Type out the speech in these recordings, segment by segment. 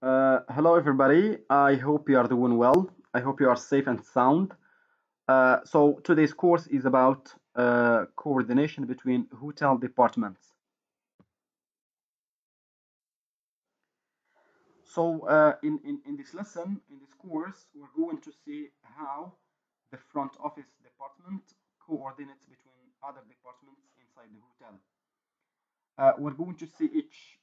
Hello, everybody. I hope you are doing well. I hope you are safe and sound. So today's course is about coordination between hotel departments. So in this lesson, in this course, we're going to see how the front office department coordinates between other departments inside the hotel. We're going to see each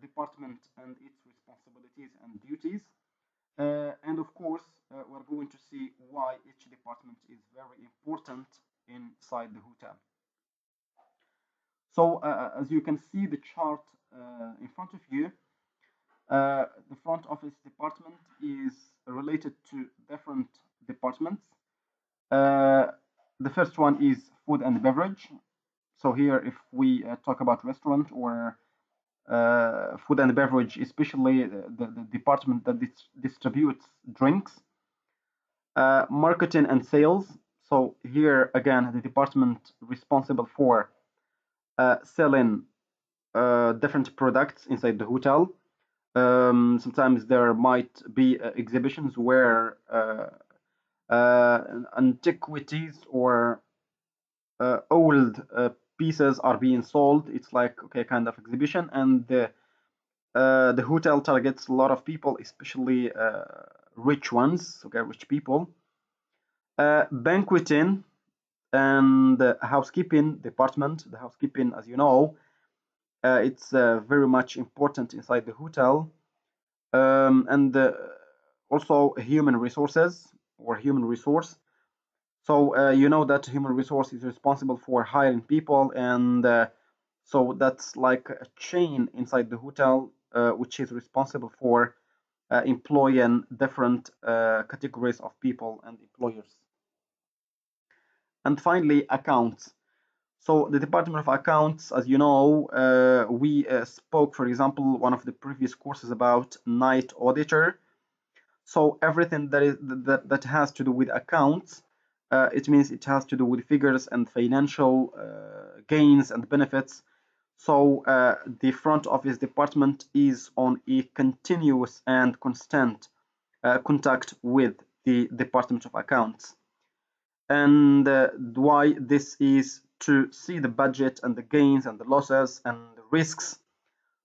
department and its responsibilities and duties. And of course, we're going to see why each department is very important inside the hotel. So, as you can see the chart in front of you, the front office department is related to different departments. Uh, the first one is food and beverage. So here, if we talk about restaurant or food and beverage, especially the department that distributes drinks, marketing and sales. So here again, the department responsible for selling different products inside the hotel. Sometimes there might be exhibitions where antiquities or old pieces are being sold. It's like okay, kind of exhibition, and the hotel targets a lot of people, especially rich ones, okay, rich people. Banqueting and housekeeping department. The housekeeping, as you know, it's very much important inside the hotel, and also human resources or human resource. So you know that human resource is responsible for hiring people, and so that's like a chain inside the hotel, which is responsible for employing different categories of people and employers. And finally, accounts. So the Department of Accounts, as you know, we spoke, for example, one of the previous courses about night auditor. So everything that has to do with accounts, it means it has to do with figures and financial gains and benefits. So the front office department is on a continuous and constant contact with the Department of Accounts. And why this is to see the budget and the gains and the losses and the risks.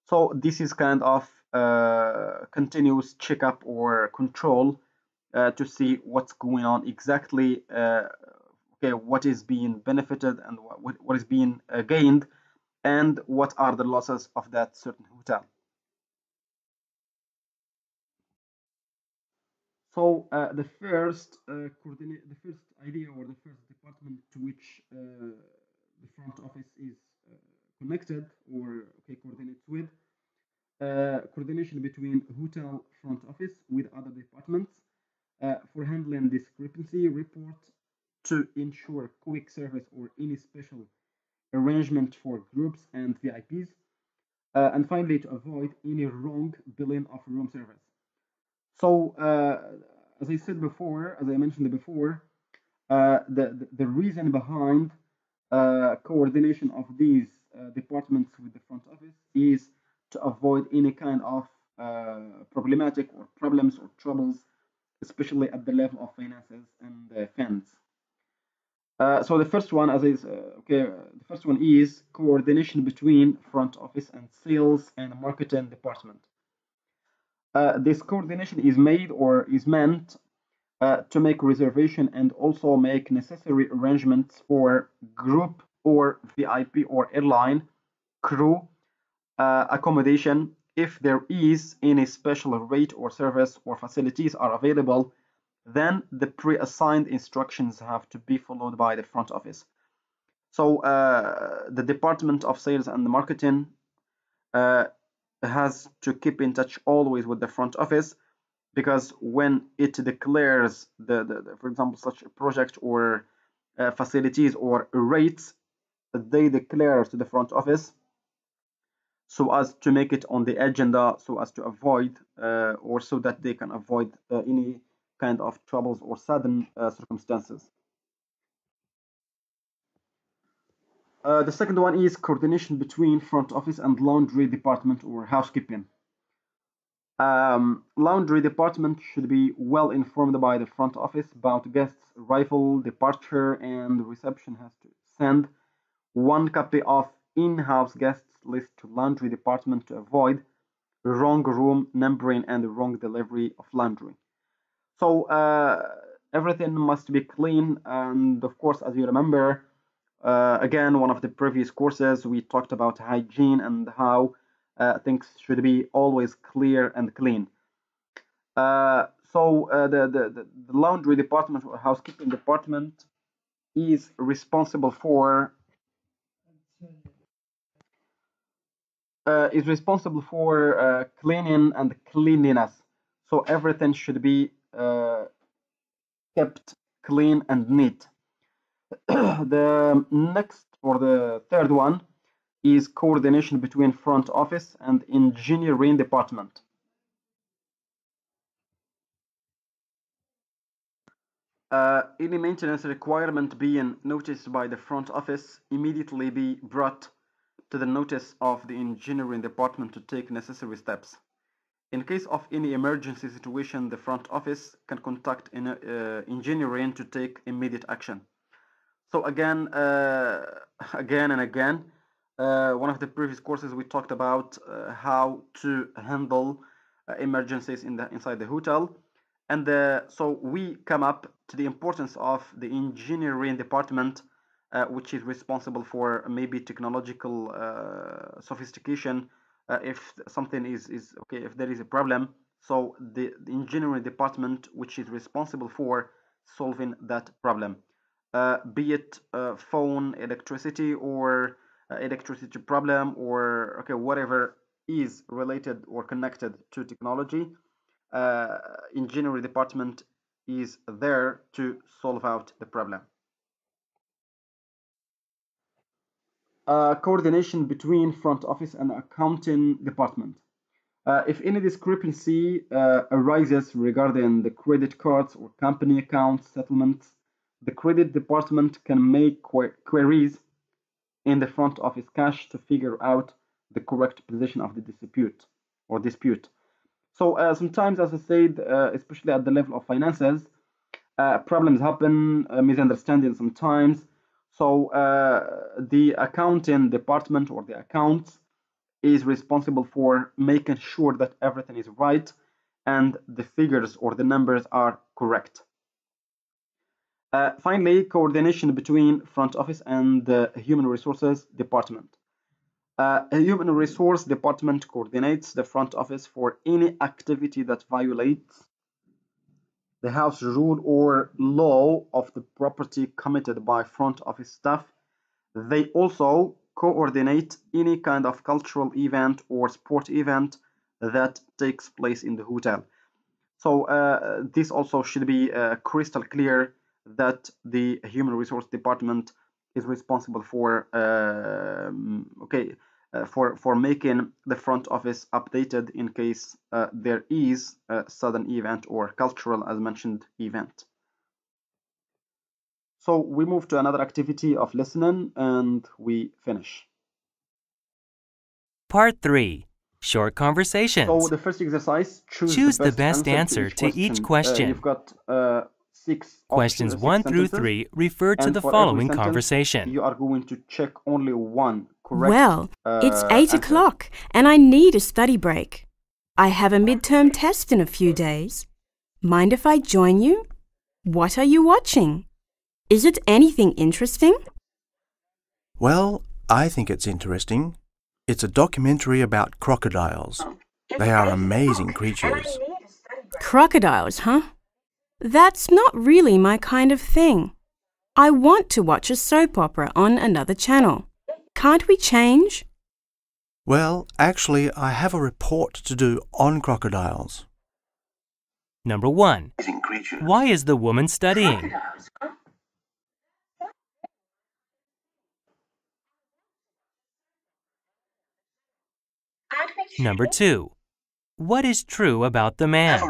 So this is kind of continuous checkup or control to see what's going on exactly, okay, what is being benefited and what is being gained, and what are the losses of that certain hotel. So the first idea or the first department to which the front office is connected or okay coordinates with coordination between hotel front office with other departments for handling discrepancy report to ensure quick service or any special arrangement for groups and VIPs, and finally to avoid any wrong billing of room service. So, as I said before, as I mentioned before, the reason behind coordination of these departments with the front office is to avoid any kind of problematic or problems or troubles, especially at the level of finances and funds. So the first one, as is okay, the first one is coordination between front office and sales and marketing department. This coordination is made or is meant to make reservation and also make necessary arrangements for group or VIP or airline crew accommodation if there is any special rate or service or facilities are available, then the pre-assigned instructions have to be followed by the front office. So the Department of Sales and Marketing uh, has to keep in touch always with the front office, because when it declares for example, such a project or facilities or rates, they declare to the front office so as to make it on the agenda, so as to avoid or so that they can avoid any kind of troubles or sudden circumstances. The second one is coordination between front office and laundry department or housekeeping. Laundry department should be well informed by the front office about guests' arrival, departure, and the reception has to send one copy of in-house guests list to laundry department to avoid wrong room numbering and the wrong delivery of laundry. So everything must be clean, and of course, as you remember, again, one of the previous courses we talked about hygiene and how things should be always clear and clean. The laundry department or housekeeping department is responsible for cleaning and cleanliness. So everything should be kept clean and neat. The next or the third one is coordination between front office and engineering department. Any maintenance requirement being noticed by the front office immediately be brought to the notice of the engineering department to take necessary steps. In case of any emergency situation, the front office can contact engineering to take immediate action. So again, again and again, one of the previous courses we talked about how to handle emergencies inside the hotel. And so we come up to the importance of the engineering department, which is responsible for maybe technological sophistication. If something is okay, if there is a problem, so the engineering department, which is responsible for solving that problem, be it phone, electricity, or electricity problem, or okay, whatever is related or connected to technology. Engineering department is there to solve out the problem. Coordination between front office and accounting department. If any discrepancy arises regarding the credit cards or company account settlements, the credit department can make queries in the front office cash to figure out the correct position of the dispute. So sometimes, as I said, especially at the level of finances, problems happen, misunderstandings sometimes. So the accounting department or the accounts is responsible for making sure that everything is right and the figures or the numbers are correct. Finally, coordination between front office and the human resources department. A human resource department coordinates the front office for any activity that violates the house rule or law of the property committed by front office staff. They also coordinate any kind of cultural event or sport event that takes place in the hotel. So this also should be crystal clear that the human resource department is responsible for for making the front office updated in case there is a sudden event or cultural, as mentioned, event. So we move to another activity of listening and we finish. Part 3. Short conversations. So the first exercise, choose the best answer to each question. You've got Questions 1 through 3 refer to the following conversation. You are going to check only one correct Well, it's 8 o'clock and I need a study break. I have a midterm test in a few days. Mind if I join you? What are you watching? Is it anything interesting? Well, I think it's interesting. It's a documentary about crocodiles. They are amazing creatures. Crocodiles, huh? That's not really my kind of thing. I want to watch a soap opera on another channel. Can't we change? Well, actually, I have a report to do on crocodiles. Number 1. Why is the woman studying? Number 2. What is true about the man?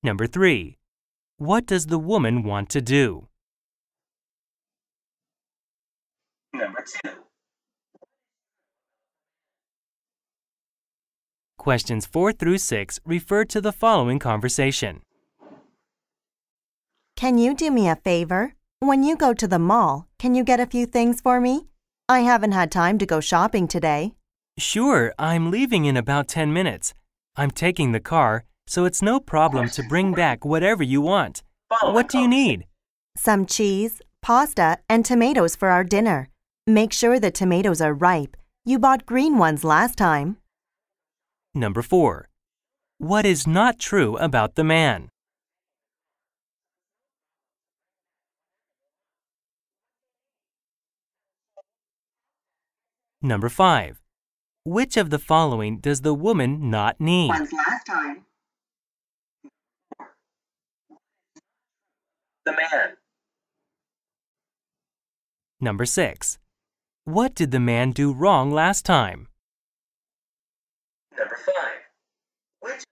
Number 3. What does the woman want to do? Questions 4 through 6 refer to the following conversation. Can you do me a favor? When you go to the mall, can you get a few things for me? I haven't had time to go shopping today. Sure, I'm leaving in about 10 minutes. I'm taking the car, so it's no problem to bring back whatever you want. What do you need? Some cheese, pasta, and tomatoes for our dinner. Make sure the tomatoes are ripe. You bought green ones last time. Number 4. What is not true about the man? Number 5. Which of the following does the woman not need? Last time. The man. Number 6. What did the man do wrong last time? Number 5. Which?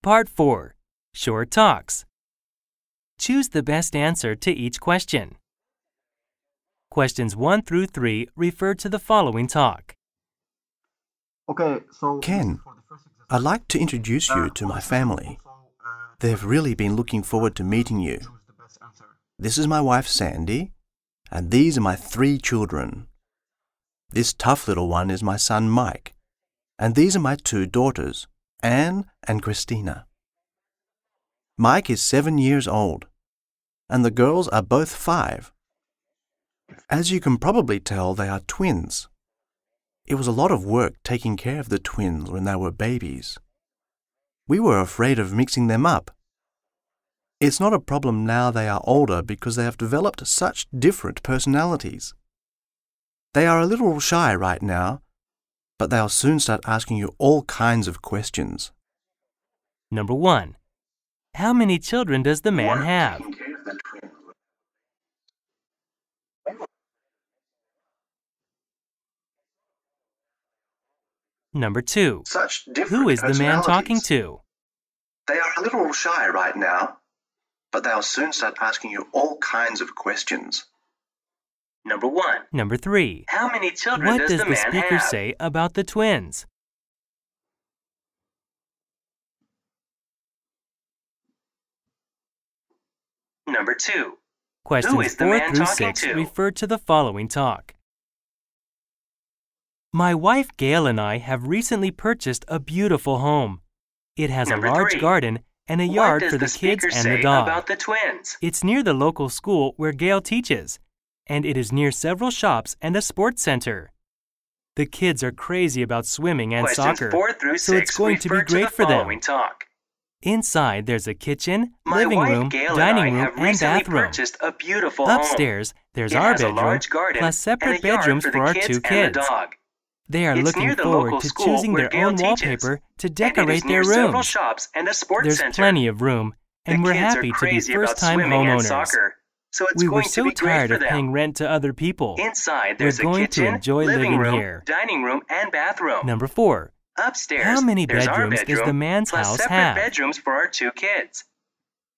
Part 4. Short talks. Choose the best answer to each question. Questions 1 through 3 refer to the following talk. Okay, so Ken, I'd like to introduce you to my family. They've really been looking forward to meeting you. This is my wife Sandy, and these are my 3 children. This tough little one is my son Mike, and these are my 2 daughters, Anne and Christina. Mike is 7 years old, and the girls are both 5. As you can probably tell, they are twins. It was a lot of work taking care of the twins when they were babies. We were afraid of mixing them up. It's not a problem now they are older because they have developed such different personalities. They are a little shy right now, but they'll soon start asking you all kinds of questions. Number 1. How many children does the man have? Number 2. Who is the man talking to? They are a little shy right now, but they'll soon start asking you all kinds of questions. Number 1. Number 3. How many children does the speaker say about the twins? Number 2. Questions 4 through 6 refer to the following talk. My wife Gail and I have recently purchased a beautiful home. It has a large garden and a yard for the kids and the dog. About the twins? It's near the local school where Gail teaches, and it is near several shops and a sports center. The kids are crazy about swimming and soccer, so it's going to be great for them. Inside, there's a kitchen, living room, dining room, and bathroom. Upstairs, there's our bedroom, plus separate bedrooms for our 2 kids. They are looking forward to choosing their own wallpaper to decorate their rooms. There's plenty of room, and we're happy to be first-time homeowners. We were so tired of paying rent to other people. We're going to enjoy living here. Number 4. Upstairs, how many bedrooms does the man's house have? Bedrooms for our 2 kids.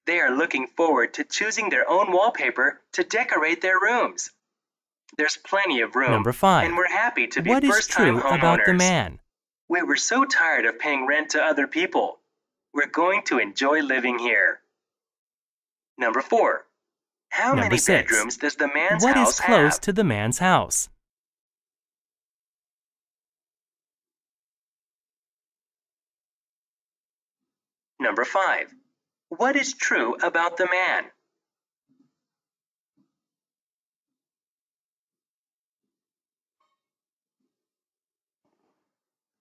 They are looking forward to choosing their own wallpaper to decorate their rooms. There's plenty of room. Number 5. And we're happy to be first-time homeowners. What is true about the man? We were so tired of paying rent to other people. We're going to enjoy living here. Number 4. How many bedrooms does the man's house have? What is close to the man's house? Number 5. What is true about the man?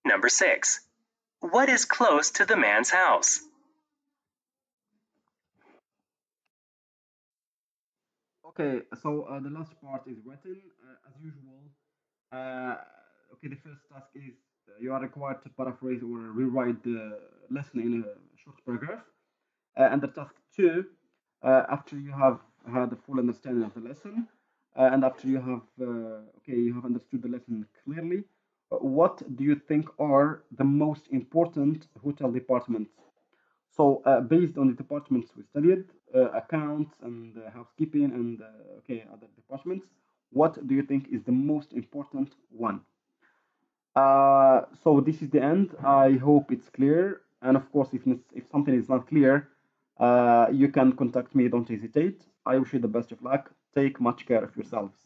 Number 6. What is close to the man's house? Okay, so the last part is written as usual. Okay, the first task is you are required to paraphrase or rewrite the lesson in a short paragraph. And the task 2, after you have had a full understanding of the lesson, and after you have you have understood the lesson clearly, what do you think are the most important hotel departments? So based on the departments we studied, accounts and housekeeping and okay other departments, what do you think is the most important one? So this is the end. I hope it's clear. And of course, if something is not clear, you can contact me. Don't hesitate. I wish you the best of luck. Take much care of yourselves.